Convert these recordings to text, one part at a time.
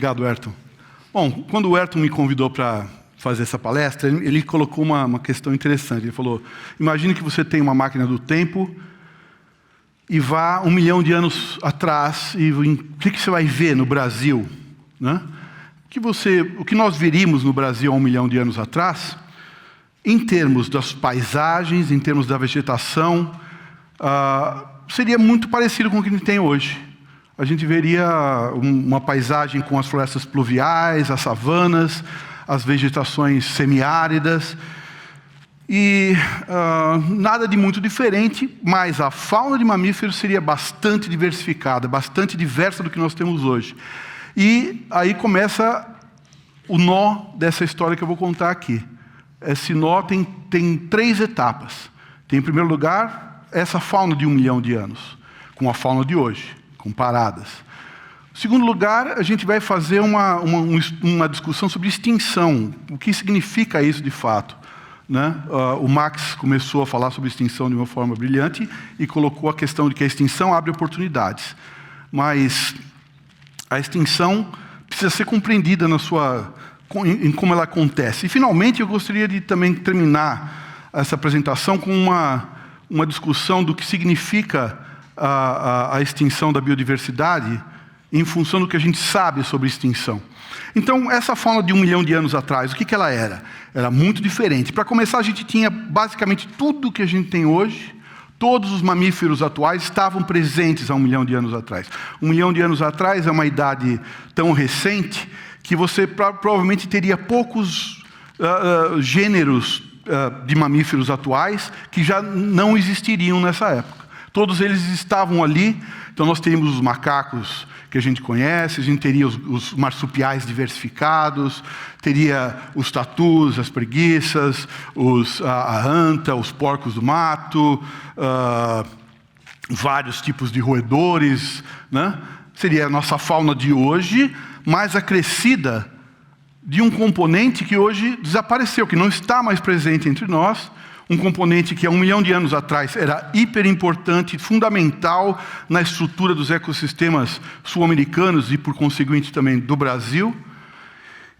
Obrigado, Ayrton. Bom, quando o Ayrton me convidou para fazer essa palestra, ele colocou uma questão interessante. Ele falou, imagine que você tem uma máquina do tempo e vá 1 milhão de anos atrás, e o que você vai ver no Brasil? Né? O que nós veríamos no Brasil há 1 milhão de anos atrás, em termos das paisagens, em termos da vegetação, seria muito parecido com o que a gente tem hoje. A gente veria uma paisagem com as florestas pluviais, as savanas, as vegetações semiáridas, e nada de muito diferente, mas a fauna de mamíferos seria bastante diversificada, bastante diversa do que nós temos hoje. E aí começa o nó dessa história que eu vou contar aqui. Esse nó tem 3 etapas. Tem, em primeiro lugar, essa fauna de 1 milhão de anos, com a fauna de hoje, comparadas. Em segundo lugar, a gente vai fazer uma discussão sobre extinção. O que significa isso de fato? Né? O Max começou a falar sobre extinção de uma forma brilhante e colocou a questão de que a extinção abre oportunidades. Mas a extinção precisa ser compreendida em como ela acontece. E, finalmente, eu gostaria de também terminar essa apresentação com uma discussão do que significa a extinção da biodiversidade em função do que a gente sabe sobre extinção. Então, essa fauna de 1 milhão de anos atrás, o que ela era? Era muito diferente. Para começar, a gente tinha basicamente tudo o que a gente tem hoje. Todos os mamíferos atuais estavam presentes há 1 milhão de anos atrás. 1 milhão de anos atrás é uma idade tão recente que você provavelmente teria poucos gêneros de mamíferos atuais que já não existiriam nessa época. Todos eles estavam ali. Então nós teríamos os macacos que a gente conhece, a gente teria os marsupiais diversificados, teria os tatus, as preguiças, a anta, os porcos do mato, vários tipos de roedores, né? Seria a nossa fauna de hoje, mais acrescida de um componente que hoje desapareceu, que não está mais presente entre nós, um componente que há 1 milhão de anos atrás era hiper importante, fundamental na estrutura dos ecossistemas sul-americanos e, por conseguinte, também do Brasil.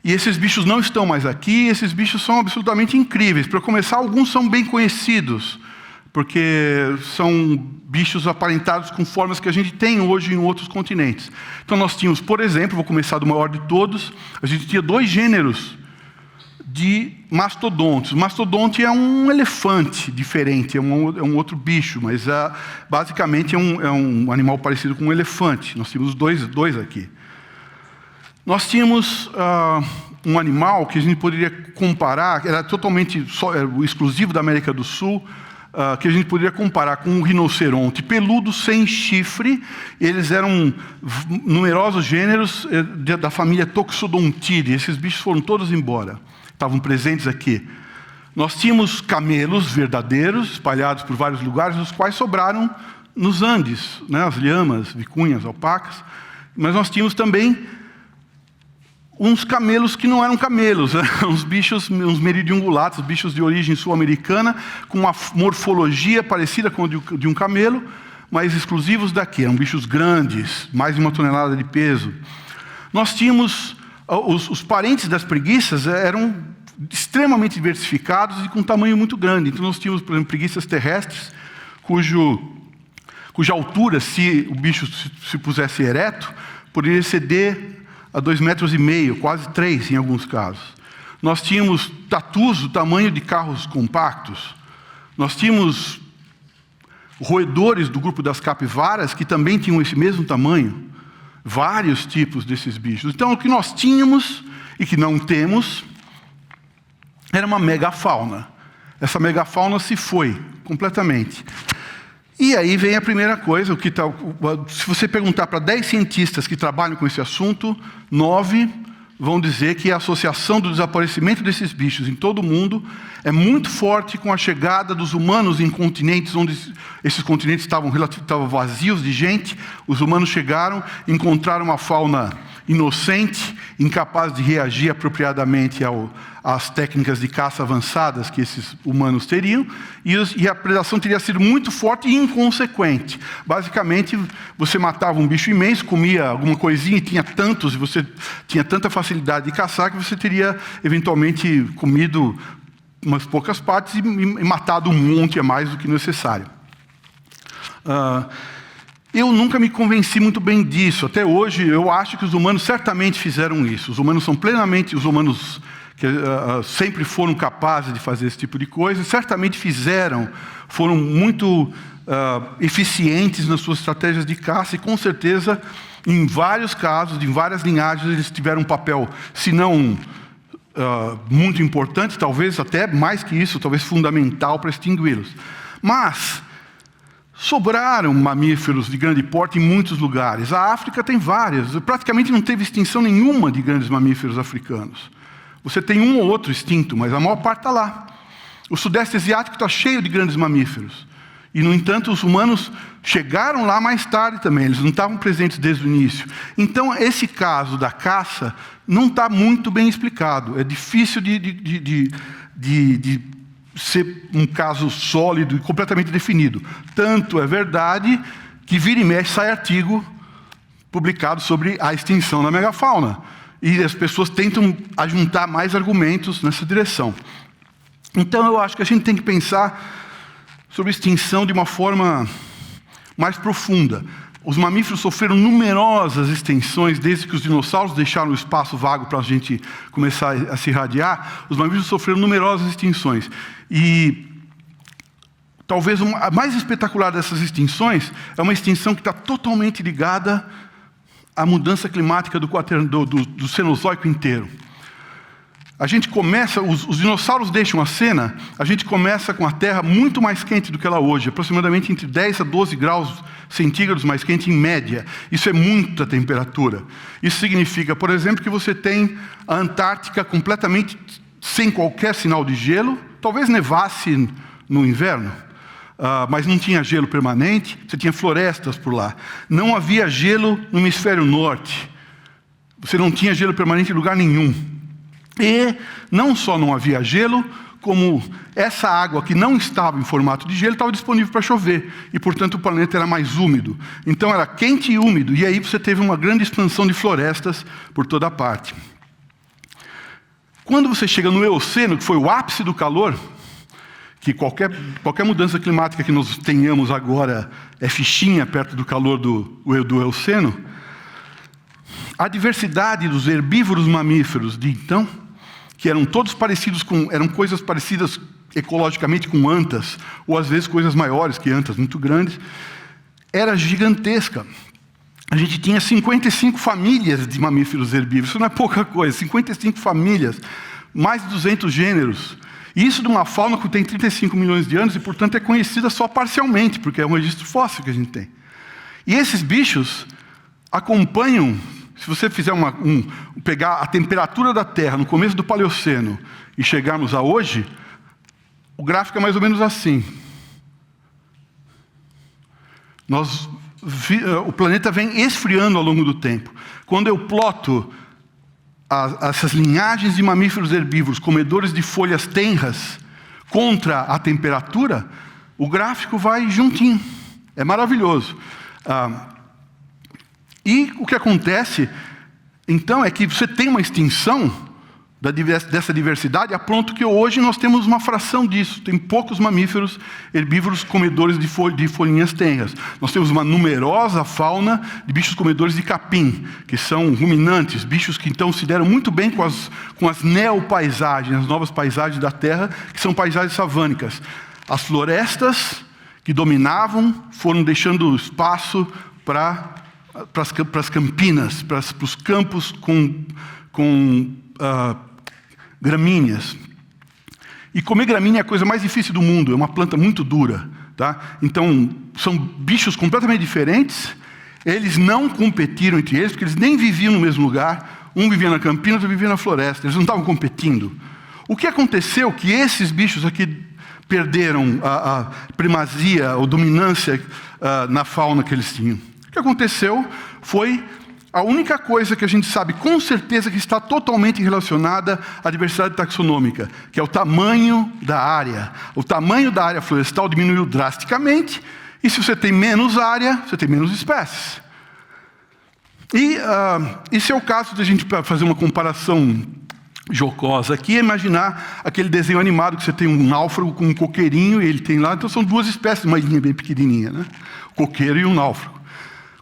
E esses bichos não estão mais aqui, esses bichos são absolutamente incríveis. Para começar, alguns são bem conhecidos, porque são bichos aparentados com formas que a gente tem hoje em outros continentes. Então nós tínhamos, por exemplo, vou começar do maior de todos, a gente tinha 2 gêneros de mastodontes. O mastodonte é um elefante diferente, é um outro bicho, mas basicamente é um animal parecido com um elefante. Nós tínhamos dois aqui. Nós tínhamos um animal que a gente poderia comparar, era totalmente exclusivo da América do Sul, que a gente poderia comparar com um rinoceronte peludo sem chifre. Eles eram numerosos gêneros da família Toxodontidae. Esses bichos foram todos embora. Estavam presentes aqui. Nós tínhamos camelos verdadeiros, espalhados por vários lugares, os quais sobraram nos Andes, né? As lhamas, vicunhas, alpacas. Mas nós tínhamos também uns camelos que não eram camelos, né? Uns bichos, uns meridiungulatos, bichos de origem sul-americana, com uma morfologia parecida com a de um camelo, mas exclusivos daqui. Eram bichos grandes, mais de 1 tonelada de peso. Nós tínhamos os parentes das preguiças eram extremamente diversificados e com um tamanho muito grande. Então nós tínhamos, por exemplo, preguiças terrestres, cuja altura, se o bicho se pusesse ereto, poderia exceder a 2,5 metros, quase 3 em alguns casos. Nós tínhamos tatus do tamanho de carros compactos. Nós tínhamos roedores do grupo das capivaras, que também tinham esse mesmo tamanho. Vários tipos desses bichos. Então, o que nós tínhamos e que não temos era uma megafauna. Essa megafauna se foi completamente. E aí vem a primeira coisa, se você perguntar para 10 cientistas que trabalham com esse assunto, 9 vão dizer que a associação do desaparecimento desses bichos em todo o mundo é muito forte com a chegada dos humanos em continentes onde esses continentes estavam vazios de gente. Os humanos chegaram, encontraram uma fauna inocente, incapaz de reagir apropriadamente às técnicas de caça avançadas que esses humanos teriam, e a predação teria sido muito forte e inconsequente. Basicamente, você matava um bicho imenso, comia alguma coisinha e tinha tantos, e você tinha tanta facilidade de caçar que você teria eventualmente comido umas poucas partes e matado um monte a mais do que necessário. Eu nunca me convenci muito bem disso. Até hoje, eu acho que os humanos certamente fizeram isso. Os humanos que sempre foram capazes de fazer esse tipo de coisa, certamente foram muito eficientes nas suas estratégias de caça, e com certeza, em vários casos, em várias linhagens, eles tiveram um papel, se não muito importante, talvez até mais que isso, talvez fundamental para extingui-los. Mas sobraram mamíferos de grande porte em muitos lugares. A África tem várias. Praticamente não teve extinção nenhuma de grandes mamíferos africanos. Você tem um ou outro extinto, mas a maior parte está lá. O Sudeste Asiático está cheio de grandes mamíferos. E, no entanto, os humanos chegaram lá mais tarde também. Eles não estavam presentes desde o início. Então, esse caso da caça não está muito bem explicado. É difícil de ser um caso sólido e completamente definido. Tanto é verdade que vira e mexe sai artigo publicado sobre a extinção da megafauna. E as pessoas tentam ajuntar mais argumentos nessa direção. Então eu acho que a gente tem que pensar sobre extinção de uma forma mais profunda. Os mamíferos sofreram numerosas extinções desde que os dinossauros deixaram o espaço vago para a gente começar a se irradiar. Os mamíferos sofreram numerosas extinções. E talvez a mais espetacular dessas extinções é uma extinção que está totalmente ligada à mudança climática do Cenozoico inteiro. A gente começa, os dinossauros deixam a cena, a gente começa com a Terra muito mais quente do que ela é hoje, aproximadamente entre 10 a 12 graus centígrados mais quente em média. Isso é muita temperatura. Isso significa, por exemplo, que você tem a Antártica completamente sem qualquer sinal de gelo, talvez nevasse no inverno, mas não tinha gelo permanente, você tinha florestas por lá. Não havia gelo no hemisfério norte, você não tinha gelo permanente em lugar nenhum. E não só não havia gelo, como essa água que não estava em formato de gelo estava disponível para chover, e portanto o planeta era mais úmido. Então era quente e úmido, e aí você teve uma grande expansão de florestas por toda a parte. Quando você chega no Eoceno, que foi o ápice do calor, que qualquer mudança climática que nós tenhamos agora é fichinha perto do calor do Eoceno, a diversidade dos herbívoros mamíferos de então, que eram todos eram coisas parecidas ecologicamente com antas, ou às vezes coisas maiores que antas, muito grandes, era gigantesca. A gente tinha 55 famílias de mamíferos herbívoros, isso não é pouca coisa, 55 famílias, mais de 200 gêneros. E isso de uma fauna que tem 35 milhões de anos e, portanto, é conhecida só parcialmente, porque é um registro fóssil que a gente tem. E esses bichos acompanham. Se você fizer pegar a temperatura da Terra no começo do Paleoceno e chegarmos a hoje, o gráfico é mais ou menos assim. O planeta vem esfriando ao longo do tempo. Quando eu ploto essas linhagens de mamíferos herbívoros, comedores de folhas tenras, contra a temperatura, o gráfico vai juntinho. É maravilhoso. E o que acontece, então, é que você tem uma extinção dessa diversidade, a ponto que hoje nós temos uma fração disso. Tem poucos mamíferos herbívoros comedores de folhinhas tenras. Nós temos uma numerosa fauna de bichos comedores de capim, que são ruminantes, bichos que então se deram muito bem com as neopaisagens, as novas paisagens da Terra, que são paisagens savânicas. As florestas que dominavam foram deixando espaço para as campinas, para os campos com gramíneas. E comer gramínea é a coisa mais difícil do mundo, é uma planta muito dura. Tá? Então, são bichos completamente diferentes, eles não competiram entre eles, porque eles nem viviam no mesmo lugar. Um vivia na campina, outro vivia na floresta. Eles não estavam competindo. O que aconteceu que esses bichos aqui perderam a primazia ou dominância na fauna que eles tinham? O que aconteceu foi a única coisa que a gente sabe com certeza que está totalmente relacionada à diversidade taxonômica, que é o tamanho da área. O tamanho da área florestal diminuiu drasticamente, e se você tem menos área, você tem menos espécies. E esse é o caso de a gente fazer uma comparação jocosa aqui, é imaginar aquele desenho animado que você tem um náufrago com um coqueirinho, e ele tem lá, então são duas espécies, uma ilhinha bem pequenininha, né? O coqueiro e um náufrago.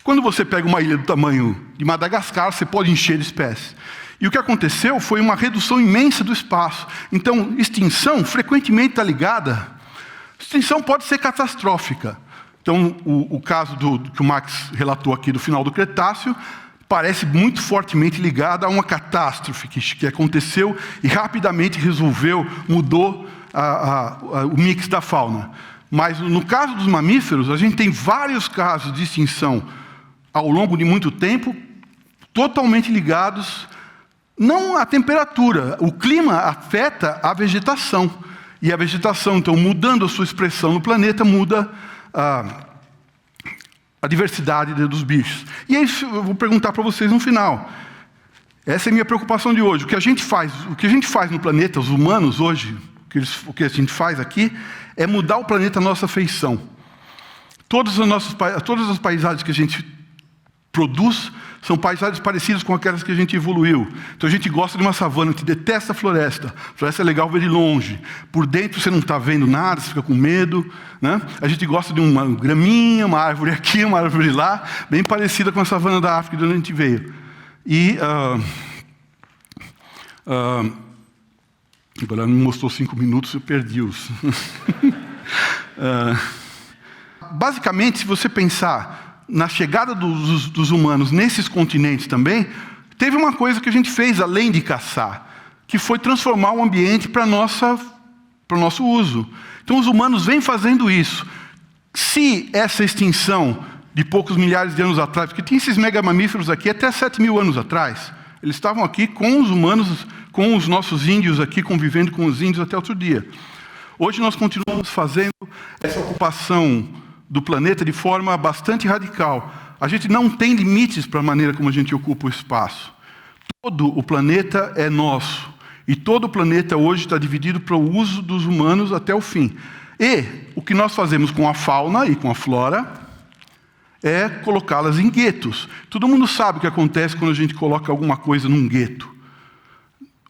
Quando você pega uma ilha do tamanho de Madagascar, você pode encher de espécies. E o que aconteceu foi uma redução imensa do espaço. Então, extinção frequentemente está ligada. Extinção pode ser catastrófica. Então, o caso que o Max relatou aqui do final do Cretáceo parece muito fortemente ligado a uma catástrofe que aconteceu e rapidamente mudou o mix da fauna. Mas no caso dos mamíferos, a gente tem vários casos de extinção ao longo de muito tempo, totalmente ligados, não à temperatura. O clima afeta a vegetação. E a vegetação, então, mudando a sua expressão no planeta, muda a diversidade dos bichos. E aí eu vou perguntar para vocês no final. Essa é a minha preocupação de hoje. O que a gente faz no planeta, os humanos hoje, o que a gente faz aqui, é mudar o planeta à nossa feição. Todas as paisagens que a gente produz são paisagens parecidas com aquelas que a gente evoluiu. Então a gente gosta de uma savana, a gente detesta a floresta. A floresta é legal ver de longe. Por dentro você não está vendo nada, você fica com medo, né? A gente gosta de uma graminha, uma árvore aqui, uma árvore lá, bem parecida com a savana da África de onde a gente veio. E agora me mostrou 5 minutos, eu perdi-os. Basicamente, se você pensar na chegada dos humanos nesses continentes também, teve uma coisa que a gente fez além de caçar, que foi transformar o ambiente para o nosso uso. Então os humanos vêm fazendo isso. Se essa extinção de poucos milhares de anos atrás, porque tinha esses megamamíferos aqui até 7.000 anos atrás, eles estavam aqui com os humanos, com os nossos índios aqui, convivendo com os índios até outro dia. Hoje nós continuamos fazendo essa ocupação do planeta de forma bastante radical. A gente não tem limites para a maneira como a gente ocupa o espaço. Todo o planeta é nosso. E todo o planeta hoje está dividido para o uso dos humanos até o fim. E o que nós fazemos com a fauna e com a flora é colocá-las em guetos. Todo mundo sabe o que acontece quando a gente coloca alguma coisa num gueto.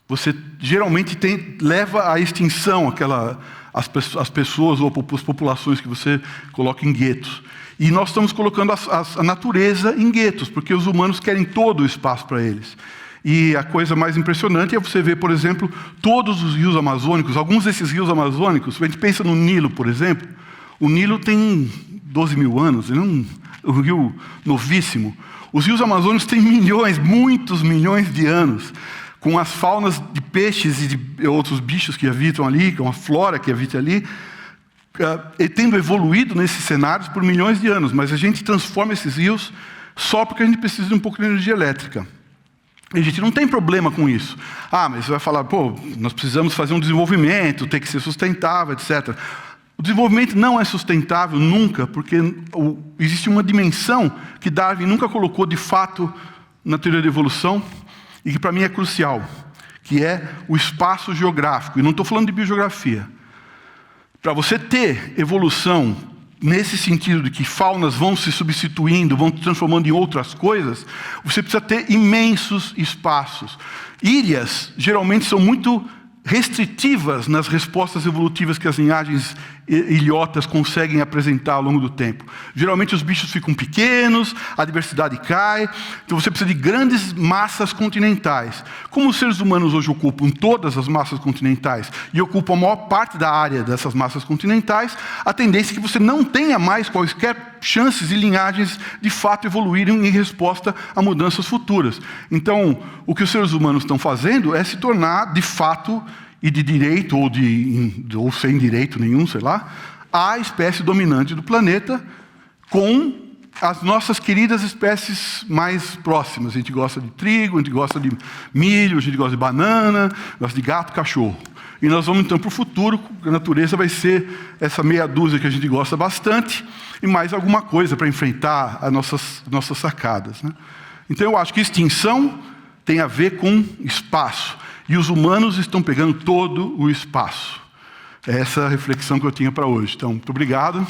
Você geralmente leva à extinção as pessoas ou as populações que você coloca em guetos. E nós estamos colocando a natureza em guetos, porque os humanos querem todo o espaço para eles. E a coisa mais impressionante é você ver, por exemplo, todos os rios amazônicos, alguns desses rios amazônicos, a gente pensa no Nilo, por exemplo, o Nilo tem 12.000 anos, ele é um rio novíssimo. Os rios amazônicos têm muitos milhões de anos, com as faunas de peixes e de outros bichos que habitam ali, com a flora que habita ali, e tendo evoluído nesses cenários por milhões de anos, mas a gente transforma esses rios só porque a gente precisa de um pouco de energia elétrica. E a gente não tem problema com isso. Mas você vai falar, nós precisamos fazer um desenvolvimento, tem que ser sustentável, etc. O desenvolvimento não é sustentável nunca, porque existe uma dimensão que Darwin nunca colocou de fato na teoria da evolução, e que para mim é crucial, que é o espaço geográfico. E não estou falando de biogeografia. Para você ter evolução nesse sentido de que faunas vão se substituindo, vão se transformando em outras coisas, você precisa ter imensos espaços. Ilhas geralmente são muito restritivas nas respostas evolutivas que as linhagens ilhotas conseguem apresentar ao longo do tempo. Geralmente os bichos ficam pequenos, a diversidade cai, então você precisa de grandes massas continentais. Como os seres humanos hoje ocupam todas as massas continentais e ocupam a maior parte da área dessas massas continentais, a tendência é que você não tenha mais quaisquer chances de linhagens de fato evoluírem em resposta a mudanças futuras. Então, o que os seres humanos estão fazendo é se tornar, de fato, e de direito ou sem direito nenhum, sei lá, a espécie dominante do planeta, com as nossas queridas espécies mais próximas. A gente gosta de trigo, a gente gosta de milho, a gente gosta de banana, gosta de gato, cachorro. E nós vamos então para o futuro, a natureza vai ser essa meia dúzia que a gente gosta bastante, e mais alguma coisa para enfrentar as nossas sacadas, né? Então eu acho que extinção tem a ver com espaço, e os humanos estão pegando todo o espaço. É essa a reflexão que eu tinha para hoje. Então, muito obrigado.